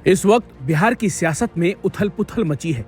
इस वक्त बिहार की सियासत में उथल पुथल मची है।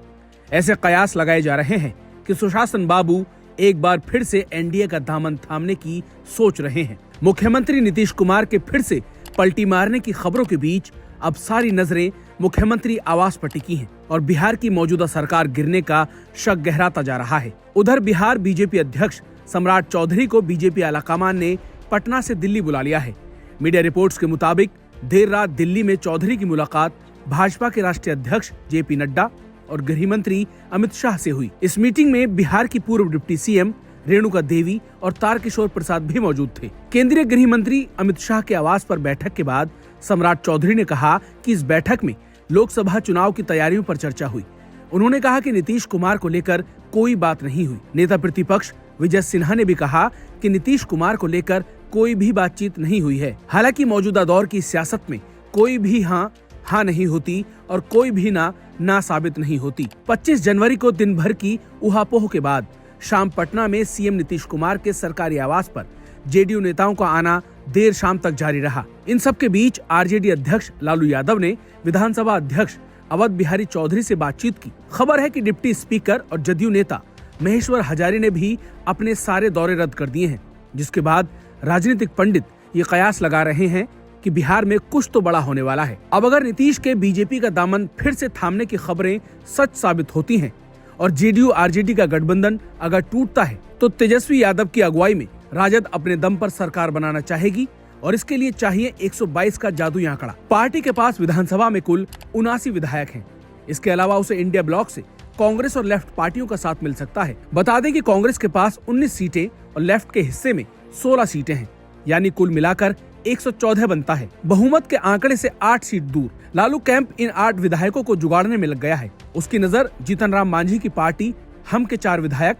ऐसे कयास लगाए जा रहे हैं कि सुशासन बाबू एक बार फिर से एनडीए का दामन थामने की सोच रहे हैं। मुख्यमंत्री नीतीश कुमार के फिर से पलटी मारने की खबरों के बीच अब सारी नजरें मुख्यमंत्री आवास पर टिकी हैं और बिहार की मौजूदा सरकार गिरने का शक गहराता जा रहा है। उधर बिहार बीजेपी अध्यक्ष सम्राट चौधरी को बीजेपी आलाकमान ने पटना से दिल्ली बुला लिया है। मीडिया रिपोर्ट्स के मुताबिक देर रात दिल्ली में चौधरी की मुलाकात भाजपा के राष्ट्रीय अध्यक्ष जेपी नड्डा और गृह मंत्री अमित शाह से हुई। इस मीटिंग में बिहार की पूर्व डिप्टी सीएम रेणुका देवी और तारकिशोर प्रसाद भी मौजूद थे। केंद्रीय गृह मंत्री अमित शाह के आवास पर बैठक के बाद सम्राट चौधरी ने कहा कि इस बैठक में लोकसभा चुनाव की तैयारियों पर चर्चा हुई। उन्होंने कहा कि नीतीश कुमार को लेकर कोई बात नहीं हुई। नेता प्रतिपक्ष विजय सिन्हा ने भी कहा कि नीतीश कुमार को लेकर कोई भी बातचीत नहीं हुई है। हालांकि मौजूदा दौर की सियासत में कोई भी हाँ नहीं होती और कोई भी ना साबित नहीं होती। 25 जनवरी को दिन भर की उहापोह के बाद शाम पटना में सीएम नीतीश कुमार के सरकारी आवास पर जेडीयू नेताओं का आना देर शाम तक जारी रहा। इन सब के बीच आरजेडी अध्यक्ष लालू यादव ने विधानसभा अध्यक्ष अवध बिहारी चौधरी से बातचीत की। खबर है कि डिप्टी स्पीकर और जदयू नेता महेश्वर हजारी ने भी अपने सारे दौरे रद्द कर दिए हैं, जिसके बाद राजनीतिक पंडित ये कयास लगा रहे हैं कि बिहार में कुछ तो बड़ा होने वाला है। अब अगर नीतीश के बीजेपी का दामन फिर से थामने की खबरें सच साबित होती हैं और जेडीयू आरजेडी का गठबंधन अगर टूटता है तो तेजस्वी यादव की अगुवाई में राजद अपने दम पर सरकार बनाना चाहेगी और इसके लिए चाहिए 122 का जादुई आंकड़ा। पार्टी के पास विधानसभा में कुल 79 विधायक हैं। इसके अलावा उसे इंडिया ब्लॉक से कांग्रेस और लेफ्ट पार्टियों का साथ मिल सकता है। बता दें कि कांग्रेस के पास 19 सीटें और लेफ्ट के हिस्से में 16 सीटें हैं, यानी कुल मिलाकर 114 बनता है। बहुमत के आंकड़े से 8 सीट दूर लालू कैंप इन 8 विधायकों को जुगाड़ने में लग गया है। उसकी नजर जीतन राम मांझी की पार्टी हम के 4 विधायक,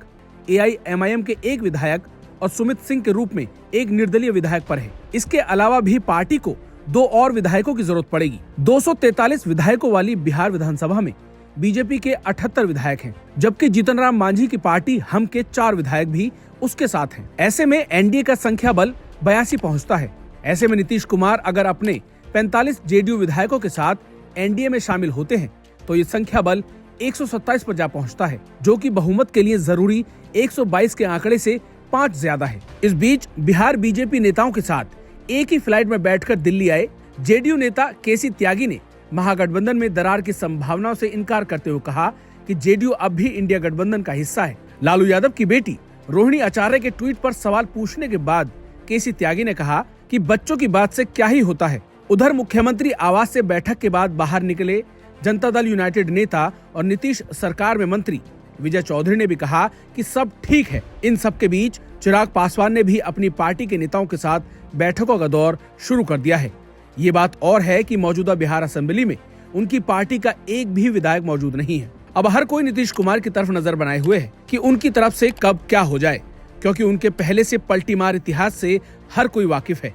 एआईएमआईएम के 1 विधायक और सुमित सिंह के रूप में 1 निर्दलीय विधायक पर है। इसके अलावा भी पार्टी को 2 और विधायकों की जरूरत पड़ेगी। 243 विधायकों वाली बिहार विधानसभा में बीजेपी के 78 विधायक हैं, जबकि जीतन राम मांझी की पार्टी हम के 4 विधायक भी उसके साथ हैं। ऐसे में एनडीए का संख्या बल 82 पहुंचता है। ऐसे में नीतीश कुमार अगर अपने 45 जेडीयू विधायकों के साथ एनडीए में शामिल होते हैं तो ये संख्या बल 127 पर जा पहुंचता है, जो कि बहुमत के लिए जरूरी 122 के आंकड़े से 5 ज्यादा है। इस बीच बिहार बीजेपी नेताओं के साथ एक ही फ्लाइट में बैठकर दिल्ली आए जेडीयू नेता केसी त्यागी ने महागठबंधन में दरार की संभावनाओं से इनकार करते हुए कहा कि जेडीयू अब भी इंडिया गठबंधन का हिस्सा है। लालू यादव की बेटी रोहिणी आचार्य के ट्वीट पर सवाल पूछने के बाद केसी त्यागी ने कहा कि बच्चों की बात से क्या ही होता है। उधर मुख्यमंत्री आवास से बैठक के बाद बाहर निकले जनता दल यूनाइटेड नेता और नीतीश सरकार में मंत्री विजय चौधरी ने भी कहा कि सब ठीक है। इन सब के बीच चिराग पासवान ने भी अपनी पार्टी के नेताओं के साथ बैठकों का दौर शुरू कर दिया है। ये बात और है कि मौजूदा बिहार असेंबली में उनकी पार्टी का एक भी विधायक मौजूद नहीं है। अब हर कोई नीतीश कुमार की तरफ नजर बनाए हुए है कि उनकी तरफ से कब क्या हो जाए, क्योंकि उनके पहले से पलटी मार इतिहास से हर कोई वाकिफ है।